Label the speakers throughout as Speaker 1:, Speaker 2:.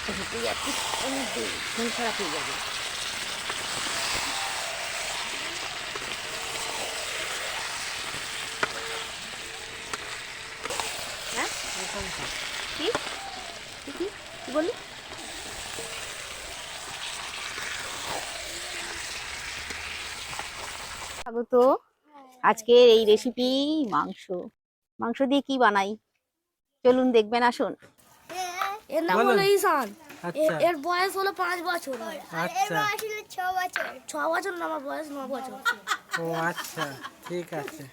Speaker 1: হেঁটে যাচ্ছি, মন খারাপ হয়ে যাবে। হ্যাঁ কি কি বললি? স্বাগত। আজকের এই রেসিপি মাংস। মাংস দিয়ে কি বানাই চলুন দেখবেন, আসুন।
Speaker 2: এর নাম হলো ঈশান।
Speaker 3: আচ্ছা।
Speaker 2: এর বয়স হলো 5 বছর।
Speaker 3: আচ্ছা।
Speaker 2: 6 বছর না, আমার বয়স 9 বছর।
Speaker 3: ও আচ্ছা, ঠিক আছে।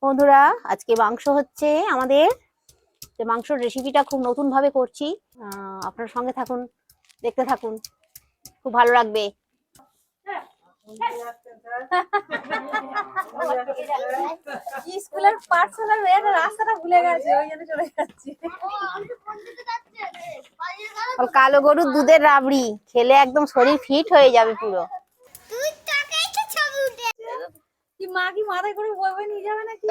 Speaker 1: বন্ধুরা, আজকে মাংস হচ্ছে আমাদের। যে মাংসর রেসিপিটা খুব নতুন ভাবে করছি, আপনার সঙ্গে থাকুন, দেখতে থাকুন, খুব ভালো লাগবে।
Speaker 4: স্কুলের পাঠশালার মেয়েটা রাস্তাটা ভুলে গেছে, ওই জন্য চলে যাচ্ছি।
Speaker 1: কালো গরুর দুধের রাবড়ি খেলে একদম শরীর ফিট হয়ে যাবে পুরো।
Speaker 4: কি মা কি মাথায় করে বই বই নিয়ে যাবে নাকি?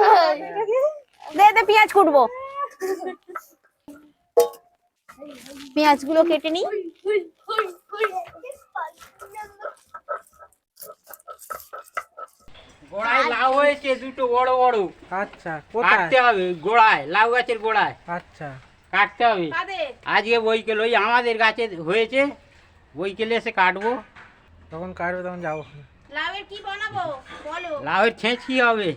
Speaker 1: দে দে, পেঁয়াজ কুটবো, পেঁয়াজ গুলো কেটে নি।
Speaker 5: গোড়ায় লাউ হয়েছে দুটো বড় বড়।
Speaker 3: আচ্ছা, কোথায়
Speaker 5: কাটতে হবে গোড়ায়, লাউ গাছের গোড়ায়
Speaker 3: আচ্ছা
Speaker 5: কাটতে হবে। আজকে বৈকেল ওই আমাদের গাছে হয়েছে, বৈকেলে এসে কাটবো।
Speaker 3: তখন কাটবে, তখন যাবো।
Speaker 1: লাউয়ের কি বানাবো বলো?
Speaker 5: লাউয়ের ছেঁচি হবে।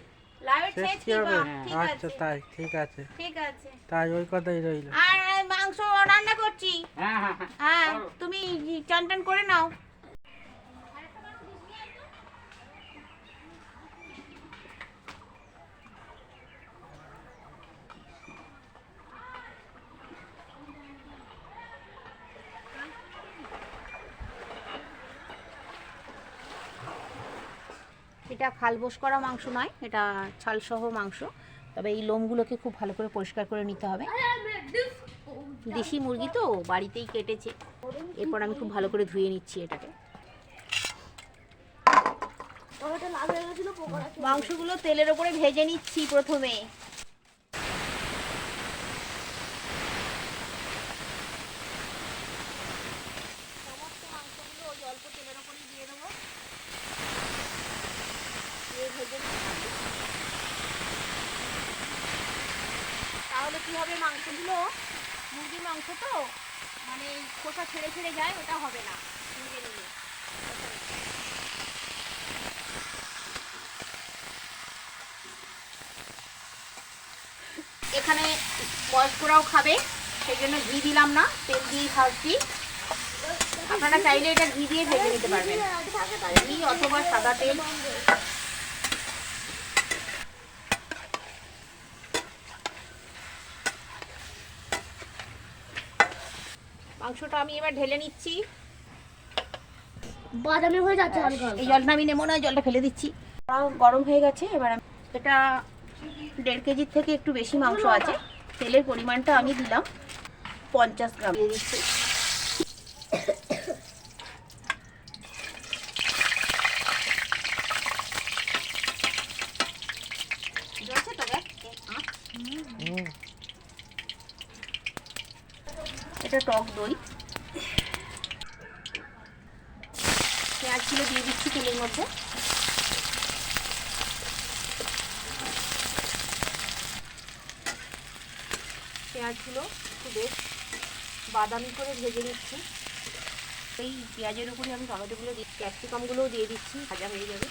Speaker 1: লাউয়ের
Speaker 3: শেষ
Speaker 1: ছেঁচি
Speaker 3: কি হবে?
Speaker 1: ঠিক
Speaker 3: আচ্ছা,
Speaker 1: আছে,
Speaker 3: তাই ঠিক আছে,
Speaker 1: ঠিক আছে।
Speaker 3: তাই ওই কথাই রইল।
Speaker 1: আর মাংস রান্না করছি।
Speaker 5: হ্যাঁ হ্যাঁ হ্যাঁ।
Speaker 1: হ্যাঁ, তুমি চান টান করে নাও। এটা খালবোস করা মাংস নয়, এটা ছালসহ মাংস। তবে এই লোমগুলোকে খুব ভালো করে পরিষ্কার করে নিতে হবে। দেশি মুরগি তো বাড়িতেই কেটেছে। এরপর আমি খুব ভালো করে ধুয়ে নিচ্ছি এটাকে। মাংসগুলো তেলের ওপরে ভেজে নিচ্ছি প্রথমে। সমস্ত মাংসগুলো ওই অল্প তেলের ওপরেই দিয়ে দেবো, দিয়ে ভেজে নিচ্ছি। তাহলে কি হবে, মাংসগুলো মুরগির মাংস তো মানে খোসা ছেড়ে ছেড়ে যায়, ওটা হবে না। ভেজে নিলে এখানে বয়স্করাও খাবে, সেই জন্য ঘি দিলাম না, তেল দিয়ে ভাজছি। আপনারা চাইলে এটা ঘি দিয়ে ভেজে নিতে পারবেন, ঘি অথবা সাদা তেল। মাংসটা আমি এবার ঢেলে নিচ্ছি।
Speaker 2: বাদামি হয়ে যাচ্ছে হালকা।
Speaker 1: এই জলটা আমি নেবো না, জলটা ফেলে দিচ্ছি। গরম হয়ে গেছে। এবার এটা 1.5 কেজির থেকে একটু বেশি মাংস আছে। তেলের পরিমাণটা আমি দিলাম 50 গ্রাম দিয়ে দিচ্ছি। এটা টক দই, পেঁয়াজগুলো দিয়ে দিচ্ছি তেলের মধ্যে। পেঁয়াজগুলো একটু বেশ বাদামি করে ভেজে নিচ্ছি। এই পেঁয়াজের উপরে আমি টমেটোগুলো দিচ্ছি, ক্যাপসিকামগুলোও দিয়ে দিচ্ছি, ভাজা হয়ে যাবে।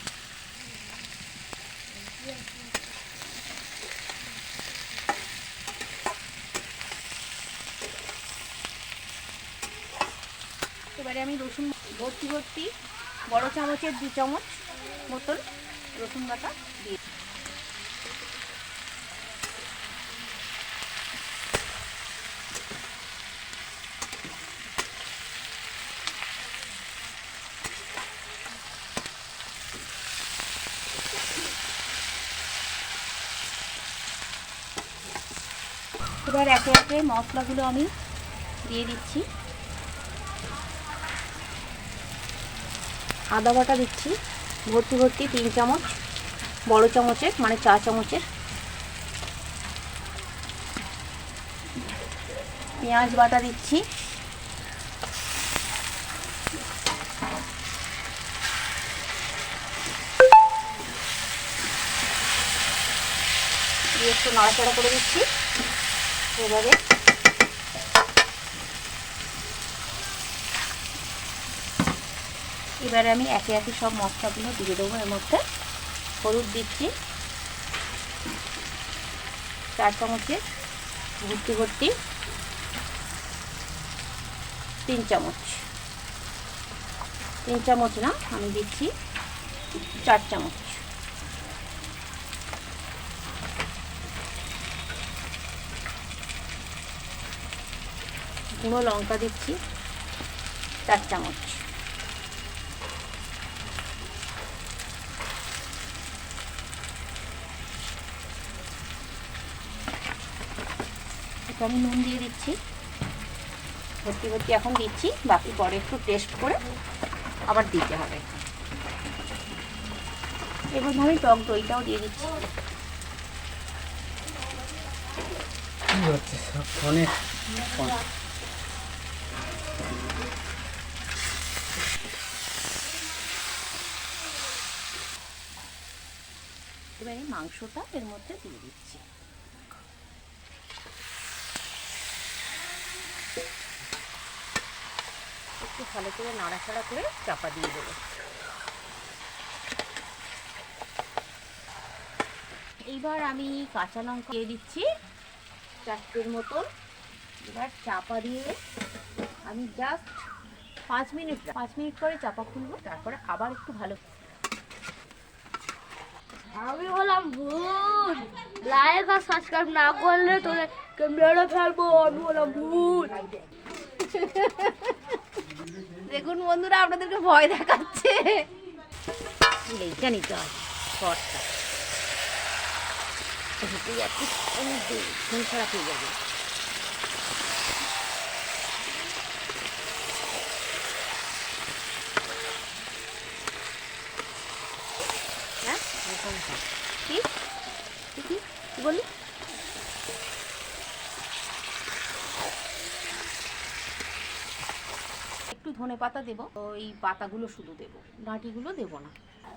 Speaker 1: এবারে আমি রসুন ভর্তি ভর্তি বড় চামচের 2 চামচ মতন রসুন বাটা দিয়ে, এবার একে একে মশলাগুলো আমি দিয়ে দিচ্ছি। আদা বাটা দিচ্ছি ভর্তি ভর্তি 3 চামচ, বড় চামচের মানে 4 চামচের। পেঁয়াজ বাটা দিচ্ছি দিয়ে একটু নাড়াচাড়া করে দিচ্ছি। এবারে আমি একে একে সব মশলাগুলো দিয়ে দেবো। এর মধ্যে হলুদ দিচ্ছি 4 চামচের ভর্তি 3 চামচ, 3 চামচ না, আমি দিচ্ছি 4 চামচ। গুঁড়ো লঙ্কা দিচ্ছি 4 চামচ। আমি নুন দিয়ে দিচ্ছি ভর্তি এখন দিচ্ছি, বাকি পরে একটু টেস্ট করে আবার দিতে হবে। এবার আমি টক দইটাও দিয়ে দিচ্ছি। এবারে মাংসটা এর মধ্যে দিয়ে দিচ্ছি। একটু ভালো করে নাড়াচাড়া করে চাপা দিয়ে দেবো। এইবার আমি কাঁচা লঙ্কা দিয়ে দিচ্ছি 4টের মতন। এবার চাপা দিয়ে আমি জাস্ট 5 মিনিট পরে চাপা খুলবো, তারপরে আবার একটু ভালো।
Speaker 2: আমি বললাম ভূত, লাইক আর সাবস্ক্রাইব না করলে তোরে মেরে ফেলবো। আমি বললাম ভূত।
Speaker 1: দেখুন বন্ধুরা, আপনাদেরকে ভয় দেখাচ্ছে। এইটা নিতে হয় শর্টটা, হেঁটে যাচ্ছি ফোন খারাপ হয়ে যাবে। হ্যাঁ কি বলি? একটু ধনে পাতা দেবো, তো এই পাতাগুলো শুধু দেবো, ডাঁটিগুলো দেবো না।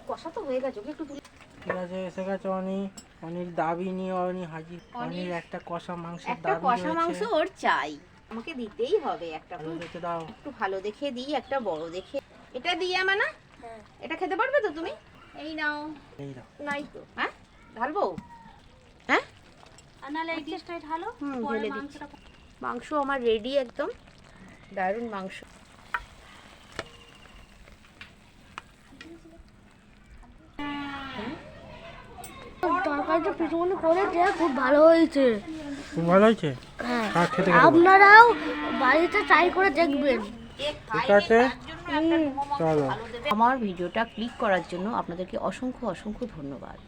Speaker 1: কষা তো হয়ে গেছে, ওকে একটু তুলে।
Speaker 3: ঠিক আছে, এসে গেছে অনির দাবি নিয়ে। হাজির। অনির একটা কষা মাংসের
Speaker 1: একটা
Speaker 3: দাবি
Speaker 1: কষা
Speaker 3: রয়েছে।
Speaker 1: মাংস ওর চাই, আমাকে দিতেই হবে একটা।
Speaker 3: ভালো দেখে দাও।
Speaker 1: একটু ভালো দেখে দিই, একটা বড় দেখে। এটা দিয়ে মানা, এটা খেতে পারবে তো তুমি? এই নাও।
Speaker 3: এই দাও।
Speaker 1: নাই তো, হ্যাঁ ঢালবো? হ্যাঁ
Speaker 2: আনালে এই টেস্টটাই ভালো।
Speaker 1: ঢেলে দিচ্ছি। মাংস আমার রেডি, একদম দারুণ মাংস।
Speaker 2: তরকারিটা পিছনে করেছে, খুব ভালো হয়েছে।
Speaker 3: খুব ভালো হয়েছে।
Speaker 2: হ্যাঁ,
Speaker 3: খেতে
Speaker 2: আপনারাও বাড়িতে ট্রাই করে দেখবেন।
Speaker 3: ঠিক আছে, চলো।
Speaker 1: আমার ভিডিওটা ক্লিক করার জন্য আপনাদেরকে অসংখ্য ধন্যবাদ।